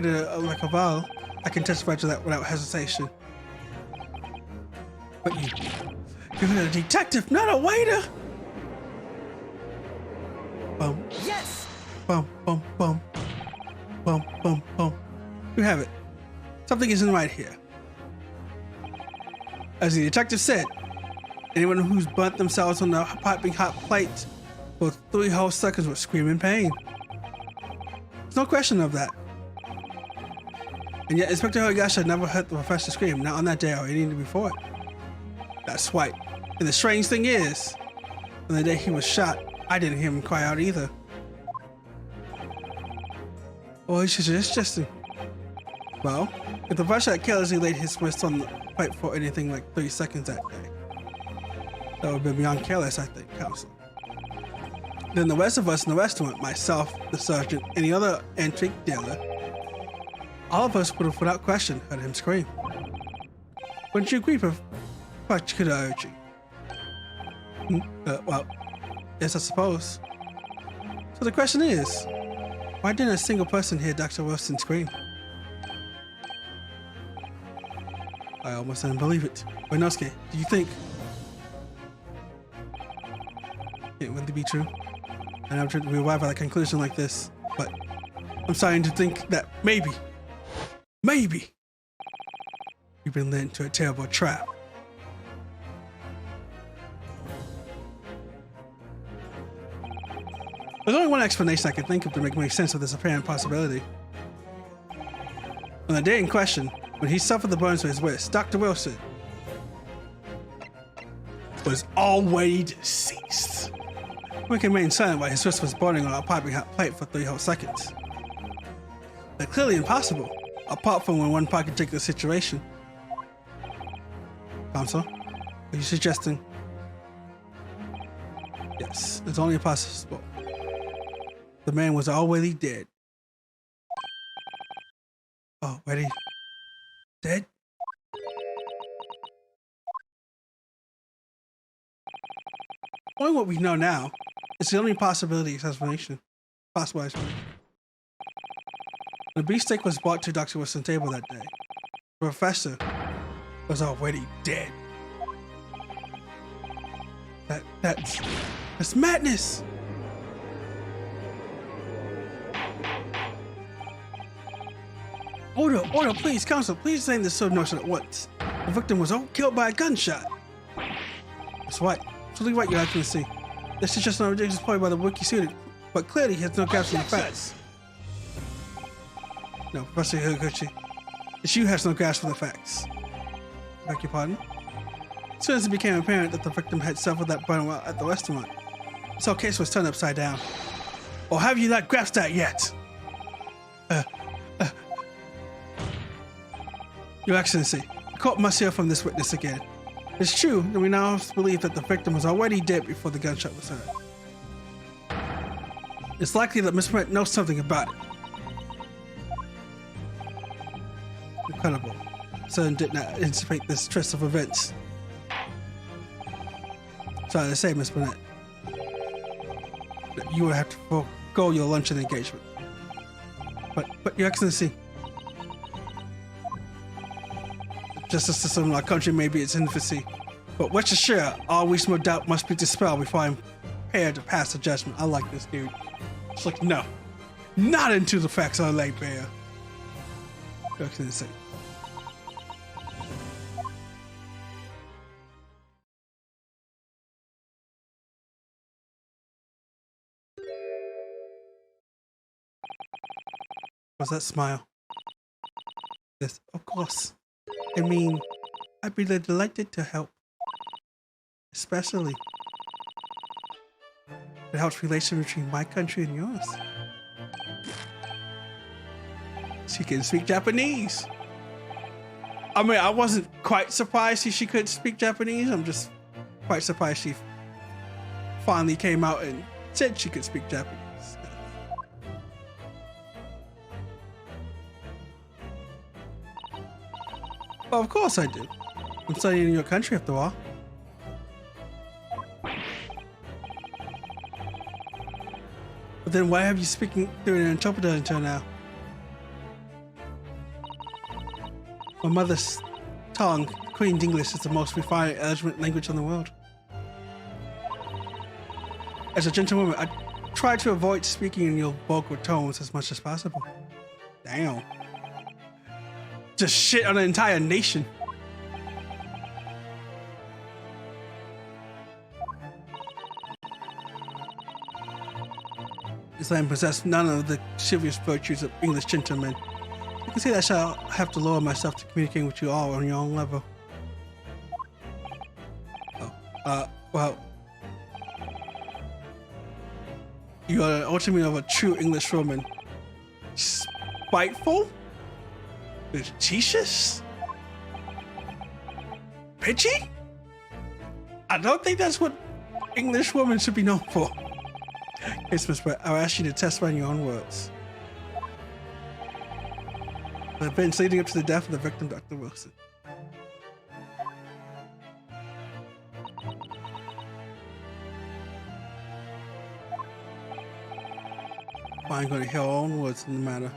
like a vowel, I can testify to that without hesitation. But you're a detective, not a waiter! Bum. Yes! Bum, bum, bum. Bum, bum, bum. You have it. Something isn't right here. As the detective said, anyone who's burnt themselves on the piping hot plate for 3 whole seconds would scream in pain. There's no question of that. And yet Inspector Higasha never heard the professor scream, not on that day or any day before it. That's right. And the strange thing is, on the day he was shot, I didn't hear him cry out either. Or he's just suggesting. Well, if the professor had carelessly laid his wrist on the pipe for anything like 30 seconds that day, that would have been beyond careless, I think, Counselor. Then the rest of us in the restaurant, myself, the sergeant, and the other antique dealer, all of us would have without question heard him scream. Wouldn't you agree, Pachikudaoji? Well, yes, I suppose. So the question is, why didn't a single person hear Dr. Wilson scream? I almost didn't believe it. Winosuke, do you think it wouldn't be true? I never we arrive at a conclusion like this, but I'm starting to think that maybe you've been led into a terrible trap. There's only one explanation I can think of to make sense of this apparent possibility. On the day in question, when he suffered the burns to his wrist, Dr. Wilson was already deceased. We can remain silent while his wrist was burning on a piping hot plate for 3 whole seconds. That's clearly impossible, apart from when one part can take the situation. Counsel, are you suggesting? Yes, it's only possible. The man was already dead. Already dead? Only what we know now is the only possible explanation. When the beefsteak was brought to Dr. Wilson's table that day, the professor was already dead. That's madness! Order, please, counsel, please explain this so notion at once. The victim was killed by a gunshot. That's right. Absolutely right, Your Excellency. This is just an ridiculous point by the wiki student, but clearly he has no gaps in the facts. No, Professor Higuchi. The shoe has no grasp for the facts. Beg your pardon? As soon as it became apparent that the victim had suffered that burn while at the restaurant, this whole case was turned upside down. Or have you not grasped that yet? Your Excellency, the court must hear from this witness again. It's true that we now believe that the victim was already dead before the gunshot was heard. It's likely that Miss Brent knows something about it. Incredible. Sutton did not anticipate this twist of events. Sorry to say, Miss Burnett, that you will have to forego your luncheon engagement. But Your Excellency, the justice system in our country may be its infancy, but rest assured, all reasonable doubt must be dispelled before I'm prepared to pass a judgment. I like this dude. It's like, no, not until the facts are laid bare. Your Excellency. Was that smile? Yes, of course. I mean, I'd be delighted to help. Especially it helps relation between my country and yours. She can speak Japanese. I mean, I wasn't quite surprised she could speak Japanese. I'm just quite surprised she finally came out and said she could speak Japanese. Well, of course I do. I'm studying in your country after all. But then why have you speaking through an interpreter until now? My mother's tongue, Queen's English, is the most refined and eloquent language in the world. As a gentlewoman, I try to avoid speaking in your vocal tones as much as possible. Damn. Just shit on an entire nation. This land possesses none of the chivalrous virtues of English gentlemen. You can see that I shall have to lower myself to communicating with you all on your own level. Well, you are the ultimate of a true English woman. Spiteful? Vicious? Pitchy? I don't think that's what English women should be known for. Yes, Miss Brett, I'll ask you to testify in your own words. The events leading up to the death of the victim, Dr. Wilson. I'm going to hear our own words in the matter.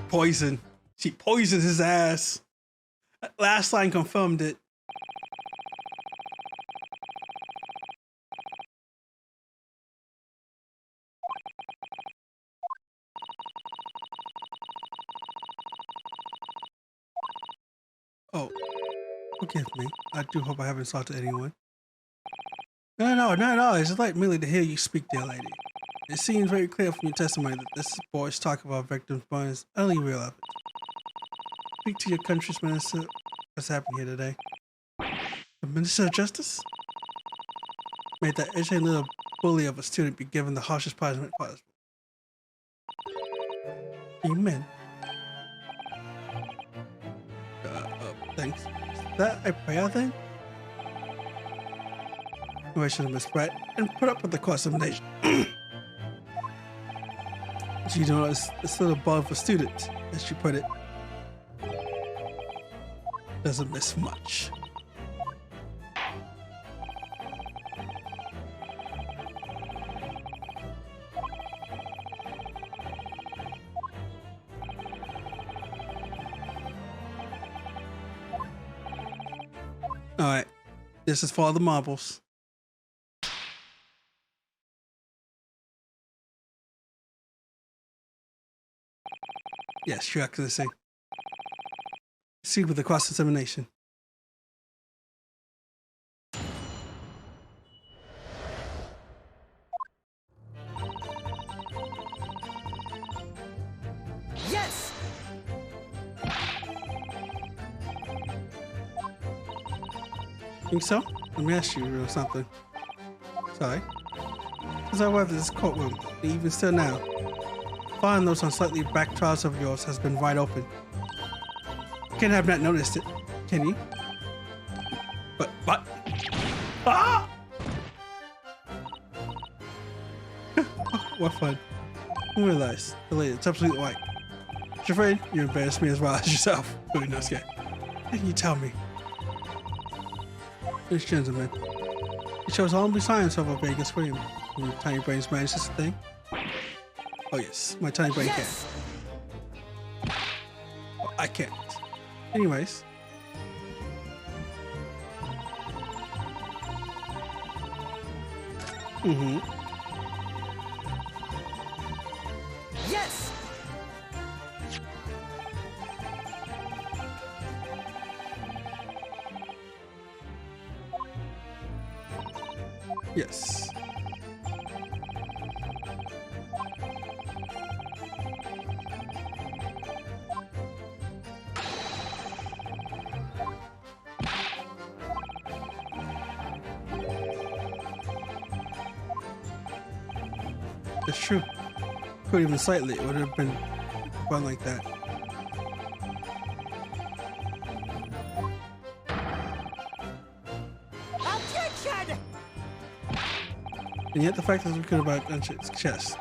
Poison. She poisons his ass. That last line confirmed it. Oh, forgive me. I do hope I haven't insulted anyone. No, it's like merely to hear you speak, dear lady. It seems very clear from your testimony that this boy's talk about victims' burn is only real of it. Speak to your country's minister. What's happening here today? The Minister of Justice? May that itching little bully of a student be given the harshest punishment possible. Amen. Thanks. Is that a prayer then? I should have missed Brett and put up with the cross-examination. You know, it's still above a student, as she put it. Doesn't miss much. All right, this is for all the marbles. Yes, you're accuracy. Proceed with the cross-examination. Yes! Think so? Let me ask you something. Sorry. Since I arrived at this courtroom, and even still now, file notes on slightly back trousers of yours has been wide open. You can't have not noticed it, can you? But what? Ah! What fun. I realize the lady, it's absolutely white. You're afraid you embarrassed me as well as yourself. Really no scared. Didn't you tell me? This gentleman. It shows only signs of a Vegas scream. Your tiny brains manage this thing. Oh yes, my tiny brain Yes! can. Oh, I can't. Anyways. Yes! Yes. That's true. Could even slightly, it would have been fun like that. Attention! And yet the fact that we could have got its chest.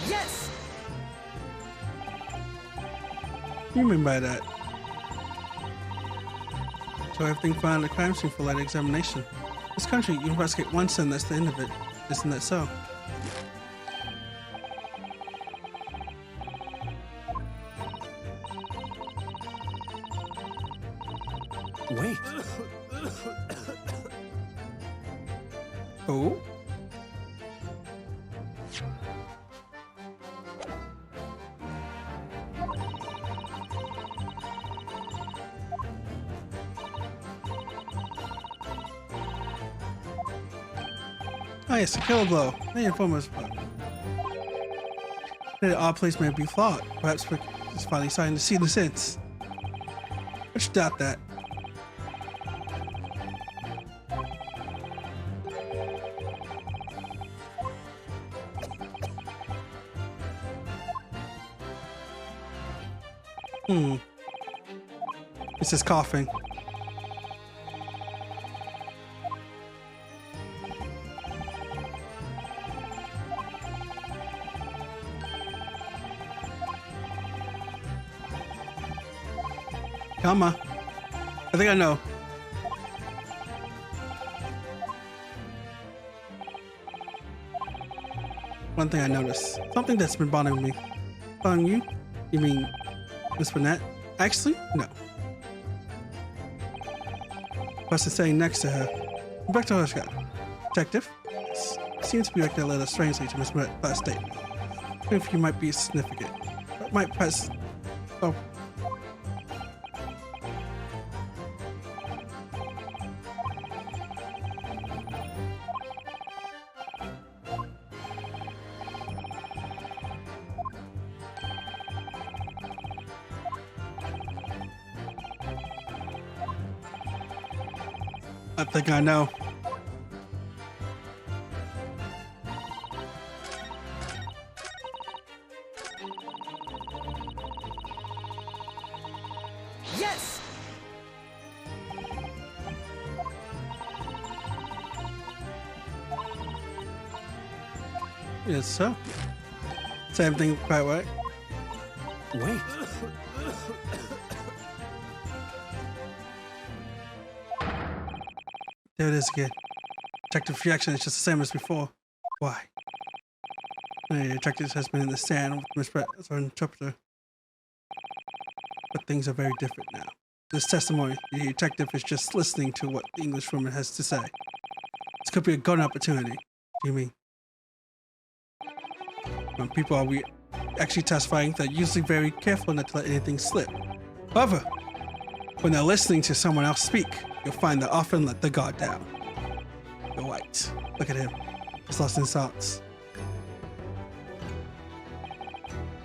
Yes! What do you mean by that? So everything found at the crime scene for light examination. This country, you investigate one sin, that's the end of it. Isn't that so? Wait. Oh? Oh yes, a killer blow. The informer's that our place may be flawed. Perhaps we're just finally starting to see the sense. I should doubt that. It's just coughing. Come on. I think I know. One thing I noticed. Something that's been bothering me. Bothering you? You mean Miss Burnett? Actually, no. Person sitting next to her. Back to her, Scott. Detective? Yes. Seems to be acting a little strangely to Miss Burnett's last statement. I think you might be significant. But might press. Oh. I think I know. Yes! Yes, so. Same thing, quite right. Wait. There it is again. Detective's reaction is just the same as before. Why? The detective has been in the stand with Miss Brett as our interpreter. But things are very different now. This testimony, the detective is just listening to what the Englishwoman has to say. This could be a golden opportunity. Do you mean? When people are actually testifying, they're usually very careful not to let anything slip. However, when they're listening to someone else speak, you'll find they often let the guard down. You're right. Look at him. He's lost in his thoughts.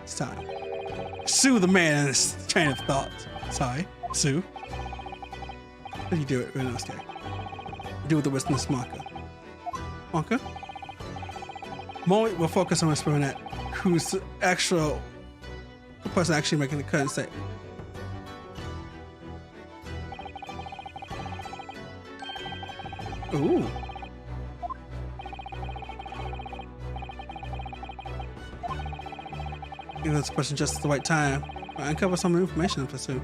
It's time. Sue the man in his train of thought. Sorry, Sue. How do you do it, Renosuke? Do with the witness marker. Marker? More we'll focus on Miss Burnett, who's the person actually making the current statement. Ooh. Give this person just at the right time. I uncover some information for Sue.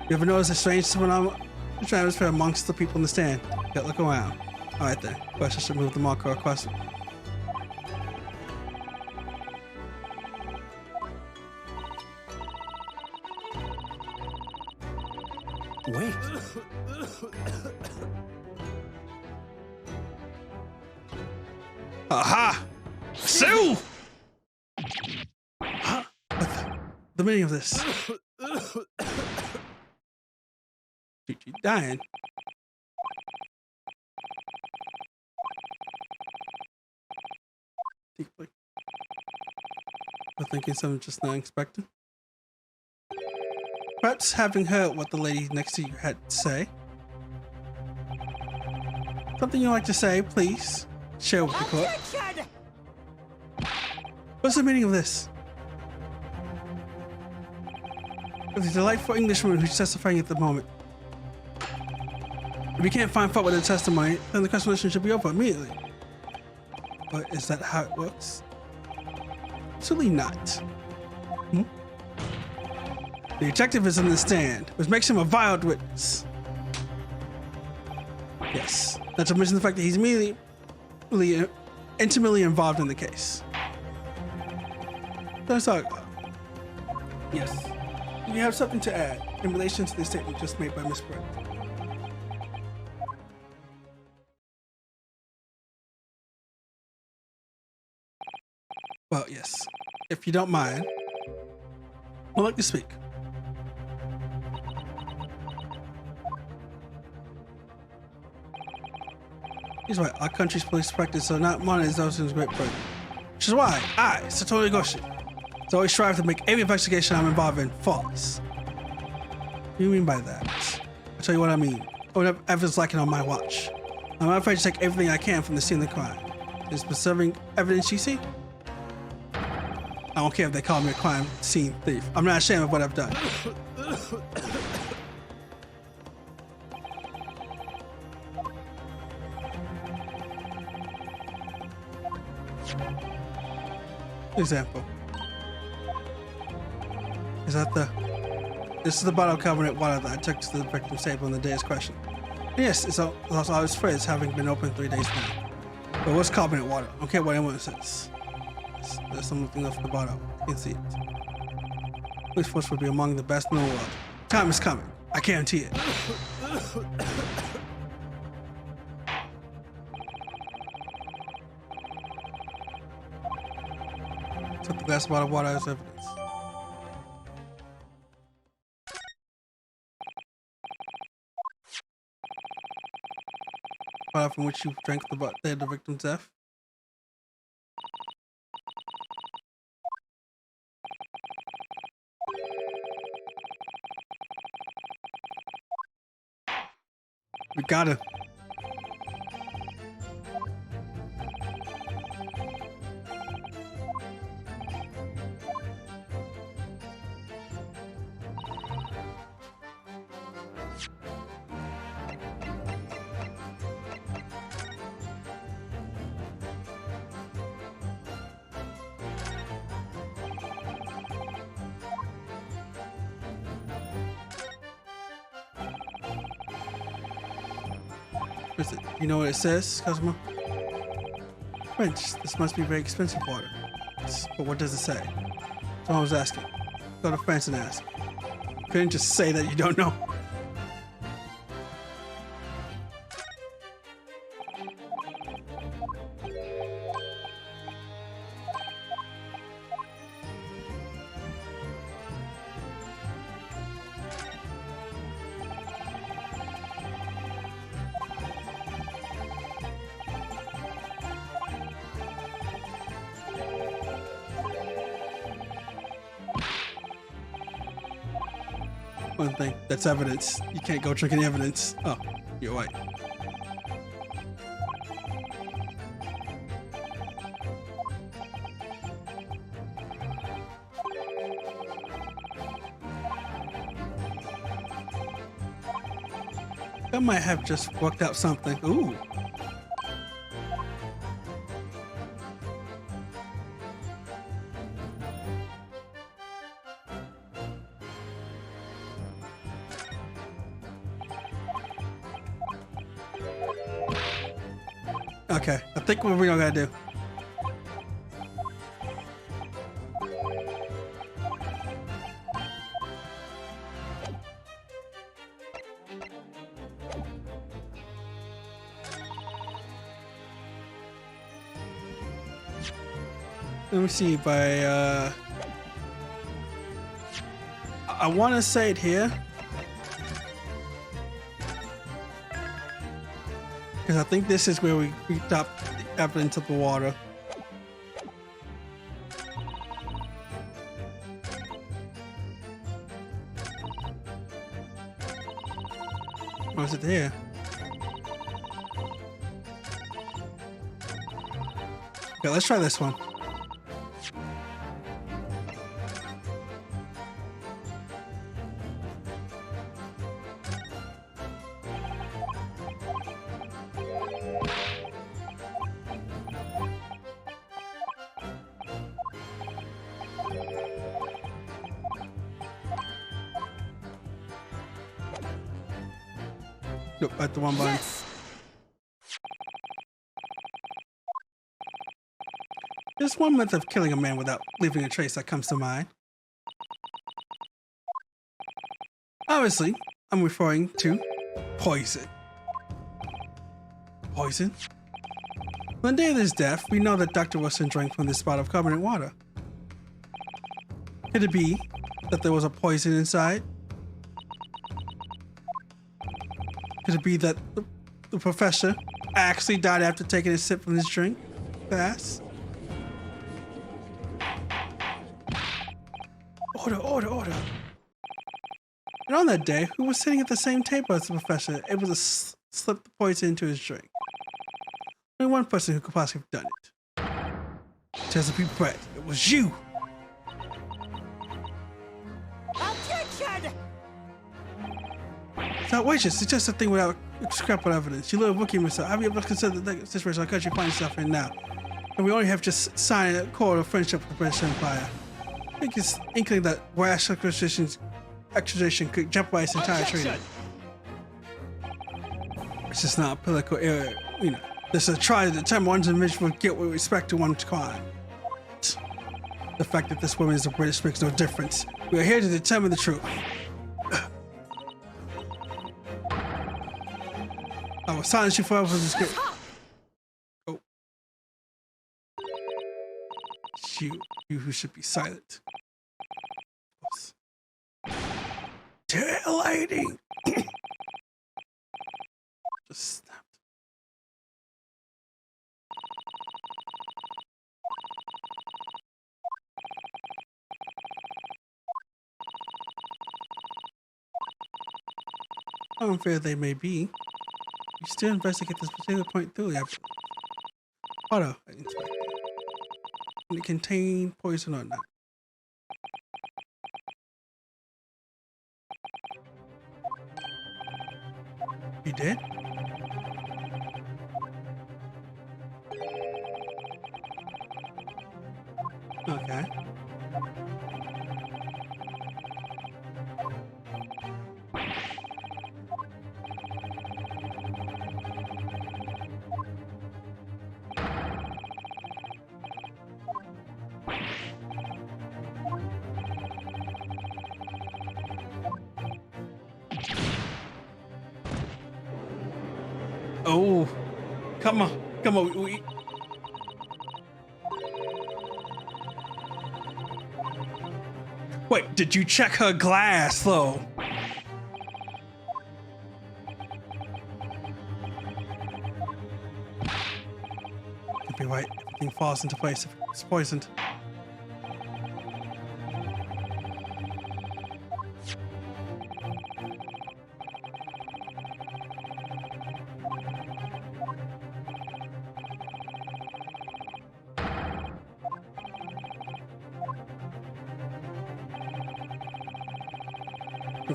You ever notice a strange phenomenon transfer amongst the people in the stand? Yeah, look around. Alright then. First I should move the marker across. Wait. Aha! Sue! Huh? What the meaning of this? She dying. for thinking something just not expected. Perhaps having heard what the lady next to you had to say. Something you'd like to say, please share with the court. Attention! What's the meaning of this? With the delightful Englishwoman who's testifying at the moment. If you can't find fault with the testimony, then the conversation should be over immediately. But is that how it works? Absolutely not. The detective is in the stand, which makes him a vile witness. Yes, not to mention the fact that he's intimately involved in the case. That's all. Yes. You have something to add in relation to the statement just made by Miss Brett. Well, yes. If you don't mind, I'd like to speak. He's right. Our country's police practice are not monitors those in Great Britain. Which is why I, Satoru Goshi, always strive to make every investigation I'm involved in flawless. What do you mean by that? I'll tell you what I mean. Whatever evidence lacking on my watch. I'm not afraid to take everything I can from the scene of the crime. Is preserving evidence you see? I don't care if they call me a crime scene thief. I'm not ashamed of what I've done. Example. This is the bottle of carbonate water that I took to the victim's table on the day of question. Yes, it's lost all its frizz, having been open 3 days now. But what's carbonate water? I don't care what anyone says. There's something left in the bottle. You can see it. Police force will be among the best in the world. Time is coming. I guarantee it. Took the glass bottle of water as evidence. Bottle from which you drank the day of the victim's death. We gotta. You know what it says, Cosmo? French. This must be very expensive water. But what does it say? So I was asking. Go to France and ask. Couldn't just say that you don't know. One thing, that's evidence. You can't go drinking evidence. Oh, you're right. I might have just worked out something. Ooh. Okay, I think what we're gonna do. Let me see if I want to say it here. Because I think this is where we drop the evidence of the water. Or is it here? Okay, let's try this one. Nope, at the one button. Yes! There's one method of killing a man without leaving a trace that comes to mind. Obviously, I'm referring to poison. Poison? On the day of his death, we know that Dr. Wilson drank from this bottle of carbonated water. Could it be that there was a poison inside? Could it be that the professor actually died after taking a sip from his drink? Fast. Order. And on that day, who was sitting at the same table as the professor, able to slip the poison into his drink? Only one person who could possibly have done it. Chesapeake Brett, it was you! Objection! It's outrageous. It's just a thing without scrap of evidence. You little rookie myself. Have you ever considered the situation our country finds itself in now? And we only have just signed a accord of friendship with the British Empire. I think it's inkling that rash extradition could jeopardize the entire treaty. It's just not a political area, you know. This is a try to determine one's individual guilt with respect to one's crime. The fact that this woman is a British makes no difference. We are here to determine the truth. I will silence you forever for this guilt. Oh. You who should be silent. Titillating! Just snapped. How unfair they may be, you still investigate this particular point thoroughly. Auto, Inspector. Can it contain poison or not? You did? Okay. Oh, come on. Wait, did you check her glass though? Could be right. Everything falls into place if it's poisoned.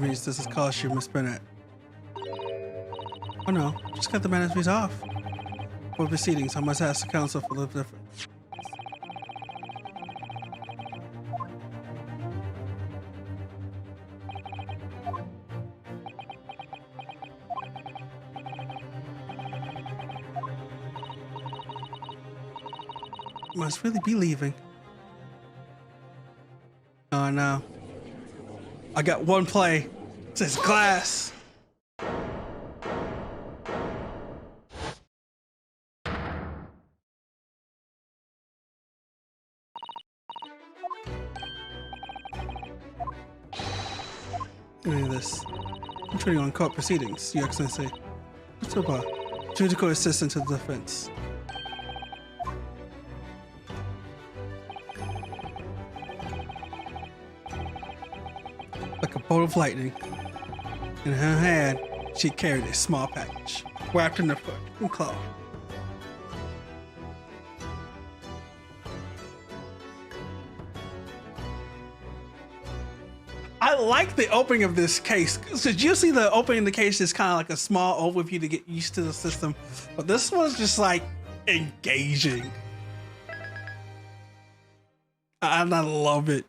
This is cost you, Miss Bennett. Oh no, just got the management off. For proceedings, I must ask the council for the difference. Must really be leaving. Oh no. I got one play. It says glass. Look at this. I'm training on court proceedings, Your Excellency. What's about? Judicial assistant to the defense. Like a bolt of lightning. In her hand, she carried a small package, wrapped in the foot and claw. I like the opening of this case, because usually the opening of the case is kind of like a small overview to get used to the system, but this one's just like engaging. And I love it.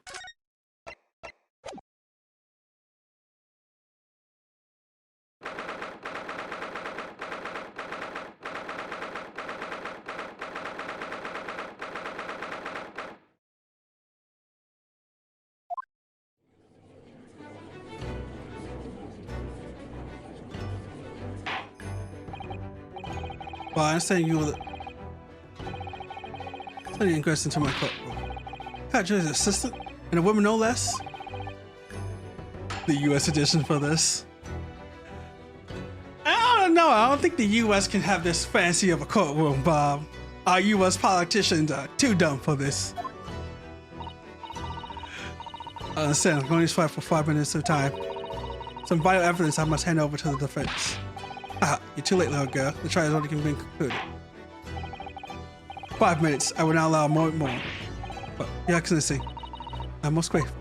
Well, I understand you were studying ingress into my court. Patrick's assistant and a woman no less. The U.S. edition for this. I don't know. I don't think the U.S. can have this fancy of a courtroom, Bob. Our U.S. politicians are too dumb for this. I understand. I'm going to fight for 5 minutes of time. Some vital evidence I must hand over to the defense. Ah, you're too late, little girl. The trial has already been concluded. 5 minutes. I will not allow a moment more. But, Your Excellency, I'm most grateful.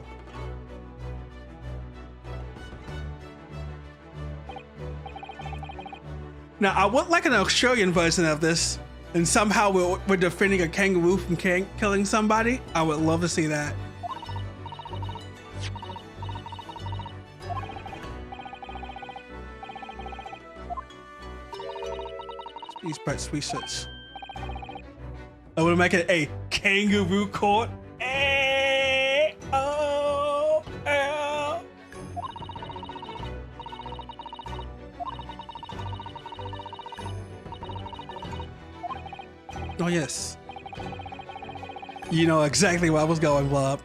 Now, I would like an Australian version of this, and somehow we're defending a kangaroo from killing somebody. I would love to see that. These Brett's research. I want to make it a kangaroo court. Oh yes. You know exactly where I was going, Blob.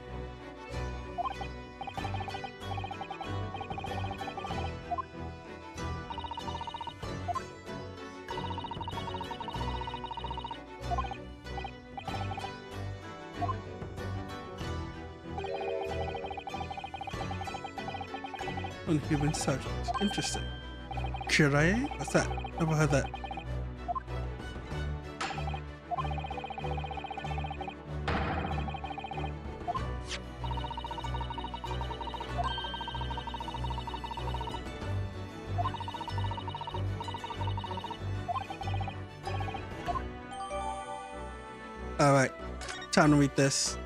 Unhuman subjects. Interesting. Curae? What's that? Never heard that. Alright. Time to read this.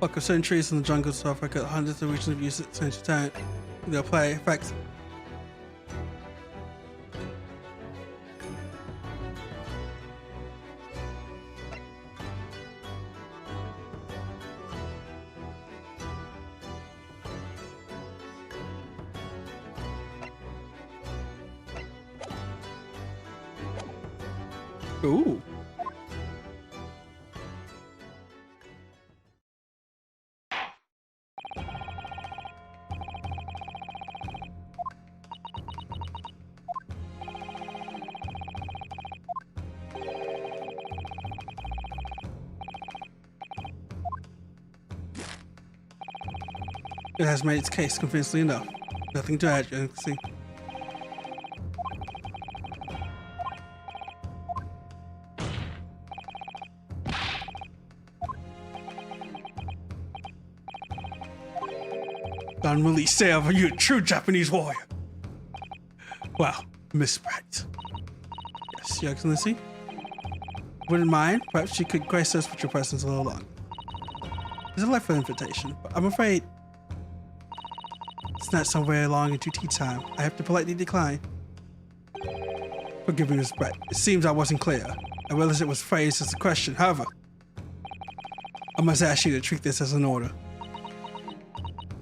Fuck of centuries in the jungle of South Africa, hundreds of regions of use it since time. They'll play effects. Ooh. It has made its case convincingly enough. Nothing to add, you can see. Unruly Sailor, you a true Japanese warrior. Wow, Miss Brett. Yes, Your Excellency. Wouldn't mind, perhaps you could grace us with your presence a little longer. It's a delightful invitation, but I'm afraid it's not so very long into tea time. I have to politely decline. Forgive me, Miss Brett. It seems I wasn't clear. I realize it was phrased as a question. However, I must ask you to treat this as an order.